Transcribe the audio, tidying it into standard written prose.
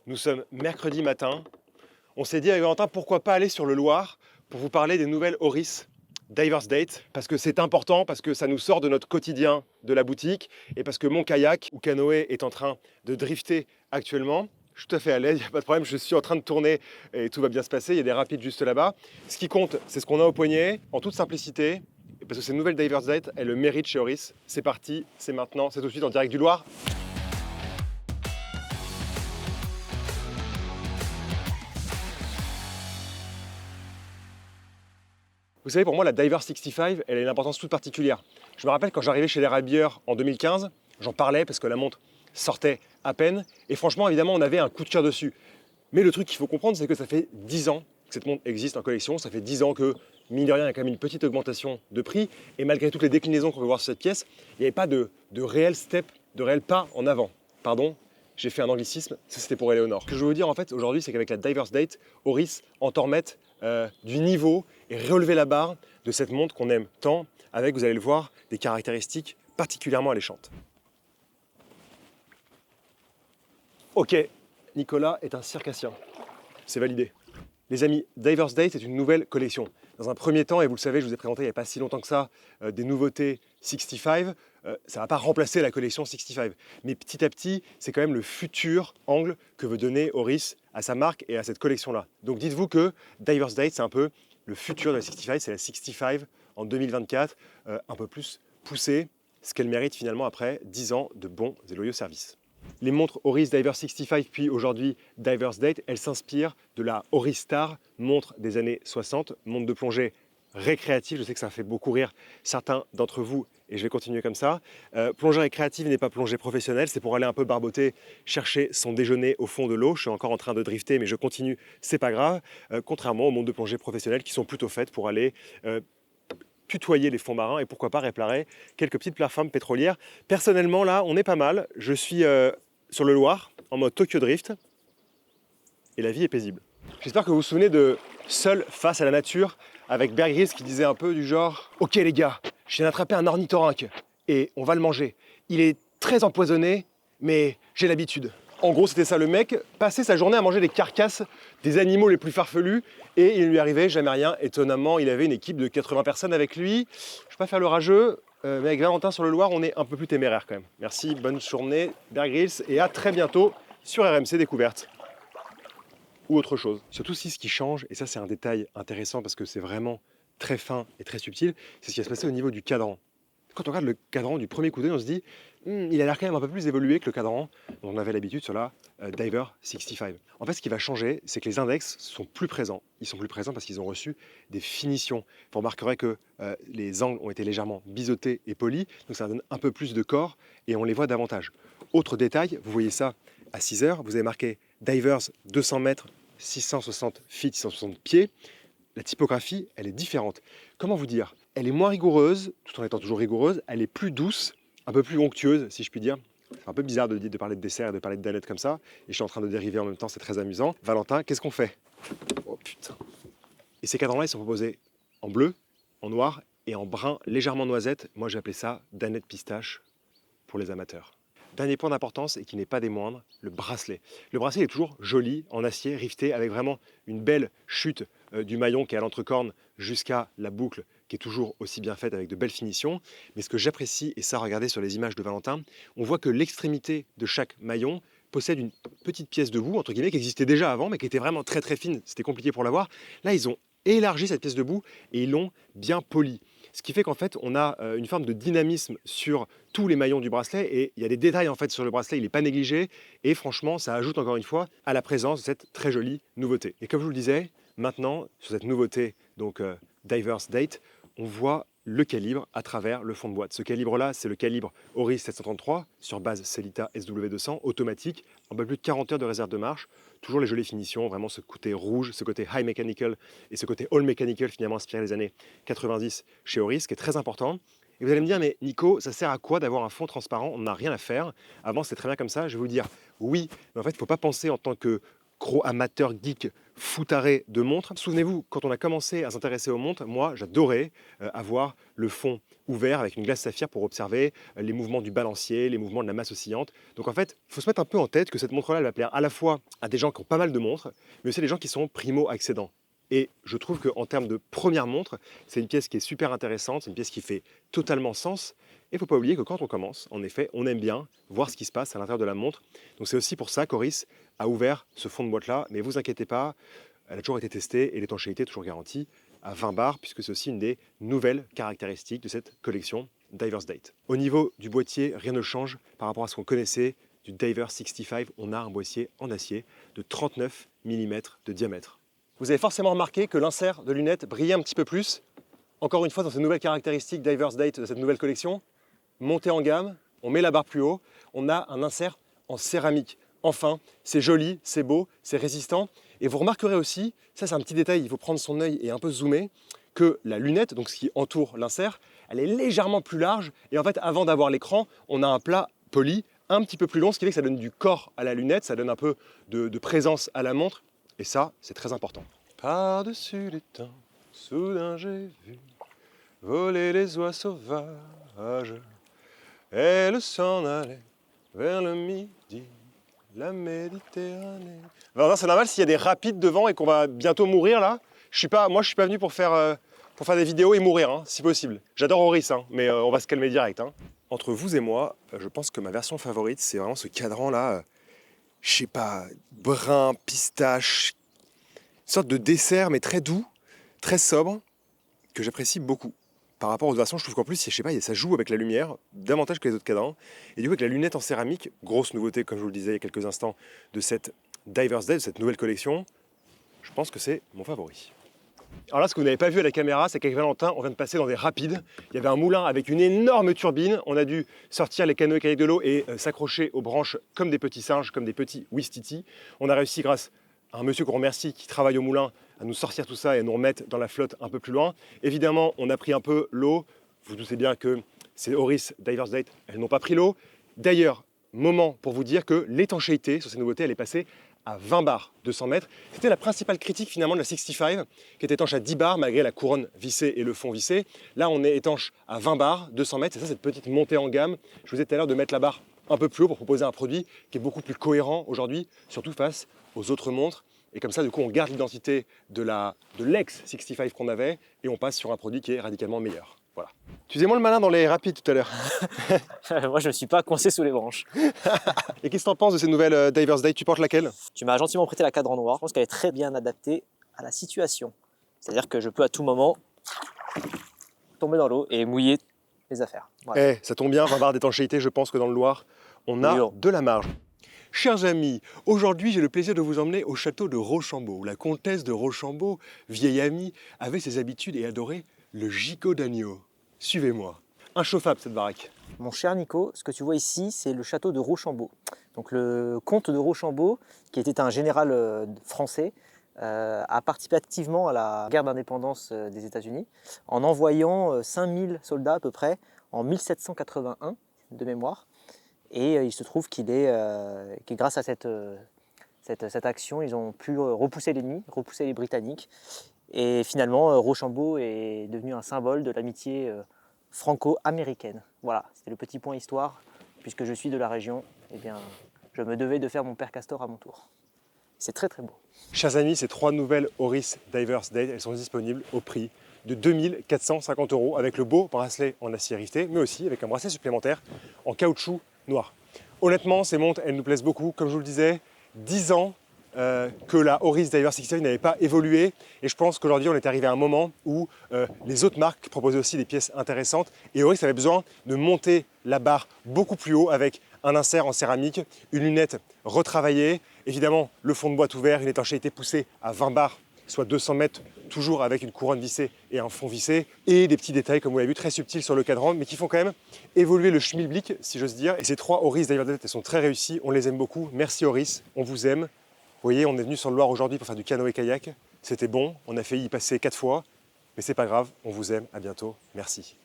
Nous sommes mercredi matin. On s'est dit avec Valentin, pourquoi pas aller sur le Loir pour vous parler des nouvelles Oris Divers Date, parce que c'est important, parce que ça nous sort de notre quotidien de la boutique, et parce que mon kayak ou canoë est en train de drifter actuellement. Je suis tout à fait à l'aise, il n'y a pas de problème, je suis en train de tourner et tout va bien se passer, il y a des rapides juste là-bas. Ce qui compte, c'est ce qu'on a au poignet, en toute simplicité, parce que ces nouvelles Divers Date, elles le méritent chez Oris. C'est parti, c'est maintenant, c'est tout de suite en direct du Loir. Vous savez, pour moi, la Diver 65, elle a une importance toute particulière. Je me rappelle quand j'arrivais chez les Rabilleurs en 2015, j'en parlais parce que la montre sortait à peine. Et franchement, évidemment, on avait un coup de cœur dessus. Mais le truc qu'il faut comprendre, c'est que ça fait 10 ans que cette montre existe en collection. Ça fait 10 ans que, mine de rien, il y a quand même une petite augmentation de prix. Et malgré toutes les déclinaisons qu'on peut voir sur cette pièce, il n'y avait pas de réel step, de réel pas en avant. Pardon, j'ai fait un anglicisme, ça c'était pour Éléonore. Ce que je veux vous dire en fait aujourd'hui, c'est qu'avec la Divers Date, Oris entend remettre du niveau et relever la barre de cette montre qu'on aime tant, avec, vous allez le voir, des caractéristiques particulièrement alléchantes. Ok, Nicolas est un circassien. C'est validé. Les amis, Divers Date, c'est une nouvelle collection. Dans un premier temps, et vous le savez, je vous ai présenté il n'y a pas si longtemps que ça, des nouveautés 65. Ça ne va pas remplacer la collection 65. Mais petit à petit, c'est quand même le futur angle que veut donner Oris à sa marque et à cette collection-là. Donc dites-vous que Divers Date, c'est un peu le futur de la 65. C'est la 65 en 2024, un peu plus poussée, ce qu'elle mérite finalement après 10 ans de bons et loyaux services. Les montres Oris Diver 65 puis aujourd'hui Divers Date, elles s'inspirent de la Oris Star, montre des années 60, montre de plongée récréative. Je sais que ça fait beaucoup rire certains d'entre vous et je vais continuer comme ça. Plongée récréative n'est pas plongée professionnelle, c'est pour aller un peu barboter, chercher son déjeuner au fond de l'eau. Je suis encore en train de drifter mais je continue, c'est pas grave. Contrairement aux montres de plongée professionnelles qui sont plutôt faites pour aller tutoyer les fonds marins et pourquoi pas réparer quelques petites plateformes pétrolières. Personnellement, là, on est pas mal. Je suis sur le Loir, en mode Tokyo Drift, et la vie est paisible. J'espère que vous vous souvenez de Seul face à la nature, avec Bear Grylls qui disait un peu du genre « Ok les gars, je viens d'attraper un ornithorynque, et on va le manger. Il est très empoisonné, mais j'ai l'habitude. » En gros, c'était ça, le mec passait sa journée à manger les carcasses des animaux les plus farfelus et il ne lui arrivait jamais rien. Étonnamment, il avait une équipe de 80 personnes avec lui. Je ne vais pas faire le rageux, mais avec Valentin sur le Loir, on est un peu plus téméraire quand même. Merci, bonne journée, Bear Grylls, et à très bientôt sur RMC Découverte. Ou autre chose. Surtout si ce qui change, et ça c'est un détail intéressant parce que c'est vraiment très fin et très subtil, c'est ce qui va se passer au niveau du cadran. Quand on regarde le cadran du premier coup d'œil, on se dit il a l'air quand même un peu plus évolué que le cadran dont on avait l'habitude sur la Diver 65. En fait, ce qui va changer, c'est que les index sont plus présents. Ils sont plus présents parce qu'ils ont reçu des finitions. Vous remarquerez que les angles ont été légèrement biseautés et polis, donc ça donne un peu plus de corps et on les voit davantage. Autre détail, vous voyez ça à 6 heures, vous avez marqué Divers 200 mètres, 660 feet, 660 pieds. La typographie, elle est différente. Comment vous dire? Elle est moins rigoureuse, tout en étant toujours rigoureuse. Elle est plus douce, un peu plus onctueuse, si je puis dire. C'est un peu bizarre de parler de dessert et de parler de galette comme ça. Et je suis en train de dériver en même temps, c'est très amusant. Valentin, qu'est-ce qu'on fait? Oh putain. Et ces cadrans-là, ils sont proposés en bleu, en noir et en brun légèrement noisette. Moi, j'ai appelé ça danette pistache pour les amateurs. Dernier point d'importance et qui n'est pas des moindres, le bracelet. Le bracelet est toujours joli, en acier, rifté, avec vraiment une belle chute du maillon qui est à l'entrecorne jusqu'à la boucle, qui est toujours aussi bien faite avec de belles finitions. Mais ce que j'apprécie, et ça regardez sur les images de Valentin, on voit que l'extrémité de chaque maillon possède une petite pièce de bout, entre guillemets, qui existait déjà avant, mais qui était vraiment très très fine, c'était compliqué pour la voir. Là, ils ont élargi cette pièce de bout et ils l'ont bien polie. Ce qui fait qu'en fait, on a une forme de dynamisme sur tous les maillons du bracelet et il y a des détails en fait sur le bracelet, il n'est pas négligé et franchement, ça ajoute encore une fois à la présence de cette très jolie nouveauté. Et comme je vous le disais, maintenant, sur cette nouveauté, donc Divers Date, on voit le calibre à travers le fond de boîte. Ce calibre-là, c'est le calibre Oris 733 sur base Sellita SW200, automatique, un peu plus de 40 heures de réserve de marche, toujours les jolies finitions, vraiment ce côté rouge, ce côté high mechanical et ce côté all mechanical finalement inspiré des années 90 chez Oris, qui est très important. Et vous allez me dire, mais Nico, ça sert à quoi d'avoir un fond transparent? On n'a rien à faire. Avant, c'était très bien comme ça. Je vais vous dire, oui, mais en fait, il ne faut pas penser en tant que gros amateur geek fou taré de montres. Souvenez-vous, quand on a commencé à s'intéresser aux montres, moi j'adorais avoir le fond ouvert avec une glace saphir pour observer les mouvements du balancier, les mouvements de la masse oscillante. Donc en fait, il faut se mettre un peu en tête que cette montre-là, elle va plaire à la fois à des gens qui ont pas mal de montres, mais aussi à des gens qui sont primo-accédants. Et je trouve qu'en termes de première montre, c'est une pièce qui est super intéressante, c'est une pièce qui fait totalement sens. Et il ne faut pas oublier que quand on commence, en effet, on aime bien voir ce qui se passe à l'intérieur de la montre. Donc c'est aussi pour ça qu'Oris a ouvert ce fond de boîte-là. Mais vous inquiétez pas, elle a toujours été testée et l'étanchéité est toujours garantie à 20 bars, puisque c'est aussi une des nouvelles caractéristiques de cette collection Divers Date. Au niveau du boîtier, rien ne change par rapport à ce qu'on connaissait du Diver 65. On a un boîtier en acier de 39 mm de diamètre. Vous avez forcément remarqué que l'insert de lunettes brillait un petit peu plus. Encore une fois, dans ces nouvelles caractéristiques Divers Date de cette nouvelle collection, montée en gamme, on met la barre plus haut, on a un insert en céramique. Enfin, c'est joli, c'est beau, c'est résistant. Et vous remarquerez aussi, ça c'est un petit détail, il faut prendre son œil et un peu zoomer, que la lunette, donc ce qui entoure l'insert, elle est légèrement plus large. Et en fait, avant d'avoir l'écran, on a un plat poli un petit peu plus long, ce qui fait que ça donne du corps à la lunette, ça donne un peu de présence à la montre. Et ça, c'est très important. Par-dessus les temps, soudain j'ai vu voler les oies sauvages. Elle s'en allait vers le midi, la Méditerranée. Alors, c'est normal s'il y a des rapides devant et qu'on va bientôt mourir là. Moi, je suis pas venu pour faire des vidéos et mourir, hein, si possible. J'adore Oris, hein, mais on va se calmer direct. Hein. Entre vous et moi, je pense que ma version favorite, c'est vraiment ce cadran là. Je sais pas, brun, pistache, une sorte de dessert mais très doux, très sobre, que j'apprécie beaucoup. Par rapport aux versions, je trouve qu'en plus, je sais pas, ça joue avec la lumière davantage que les autres cadrans. Et du coup, avec la lunette en céramique, grosse nouveauté, comme je vous le disais il y a quelques instants, de cette Divers Date, de cette nouvelle collection, je pense que c'est mon favori. Alors là, ce que vous n'avez pas vu à la caméra, c'est qu'avec Valentin, on vient de passer dans des rapides. Il y avait un moulin avec une énorme turbine. On a dû sortir les canoës kayak de l'eau et s'accrocher aux branches comme des petits singes, comme des petits Ouistiti. On a réussi, grâce à un monsieur qu'on remercie qui travaille au moulin, à nous sortir tout ça et à nous remettre dans la flotte un peu plus loin. Évidemment, on a pris un peu l'eau. Vous doutez bien que c'est Oris Divers Date, elles n'ont pas pris l'eau. D'ailleurs, moment pour vous dire que l'étanchéité sur ces nouveautés, elle est passée à 20 bars, 200 mètres. C'était la principale critique finalement de la 65, qui était étanche à 10 bars malgré la couronne vissée et le fond vissé. Là, on est étanche à 20 bars, 200 mètres. C'est ça, cette petite montée en gamme. Je vous ai dit tout à l'heure de mettre la barre un peu plus haut pour proposer un produit qui est beaucoup plus cohérent aujourd'hui, surtout face aux autres montres. Et comme ça, du coup, on garde l'identité de l'ex-65 qu'on avait et on passe sur un produit qui est radicalement meilleur. Voilà. Tu faisais moins le malin dans les rapides tout à l'heure. Moi, je ne me suis pas coincé sous les branches. Et qu'est-ce que tu en penses de ces nouvelles Divers Date? Tu portes laquelle? Tu m'as gentiment prêté la cadre noire. Je pense qu'elle est très bien adaptée à la situation. C'est-à-dire que je peux à tout moment tomber dans l'eau et mouiller mes affaires. Voilà. Eh, ça tombe bien, 20 bars d'étanchéité, je pense que dans le Loir, on a de la marge. Chers amis, aujourd'hui j'ai le plaisir de vous emmener au château de Rochambeau. La comtesse de Rochambeau, vieille amie, avait ses habitudes et adorait le gigot d'agneau. Suivez-moi. Inchauffable cette baraque. Mon cher Nico, ce que tu vois ici, c'est le château de Rochambeau. Donc le comte de Rochambeau, qui était un général français, a participé activement à la guerre d'indépendance des États-Unis en envoyant 5000 soldats à peu près en 1781 de mémoire. Et il se trouve que grâce à cette action, ils ont pu repousser l'ennemi, repousser les Britanniques. Et finalement, Rochambeau est devenu un symbole de l'amitié franco-américaine. Voilà, c'était le petit point histoire. Puisque je suis de la région, eh bien, je me devais de faire mon père Castor à mon tour. C'est très très beau. Chers amis, ces 3 nouvelles Oris Divers Date, elles sont disponibles au prix de 2450 € avec le beau bracelet en acier rifté, mais aussi avec un bracelet supplémentaire en caoutchouc noir. Honnêtement, ces montres, elles nous plaisent beaucoup. Comme je vous le disais, 10 ans que la Oris Divers 65 n'avait pas évolué. Et je pense qu'aujourd'hui, on est arrivé à un moment où les autres marques proposaient aussi des pièces intéressantes. Et Oris avait besoin de monter la barre beaucoup plus haut avec un insert en céramique, une lunette retravaillée, évidemment le fond de boîte ouvert, une étanchéité poussée à 20 bars, soit 200 mètres, toujours avec une couronne vissée et un fond vissé, et des petits détails, comme vous l'avez vu, très subtils sur le cadran, mais qui font quand même évoluer le schmilblick, si j'ose dire. Et ces 3 Oris Divers Date, elles sont très réussies, on les aime beaucoup. Merci Oris, on vous aime. Vous voyez, on est venu sur le Loir aujourd'hui pour faire du canoë-kayak. C'était bon, on a failli y passer 4 fois, mais c'est pas grave, on vous aime, à bientôt, merci.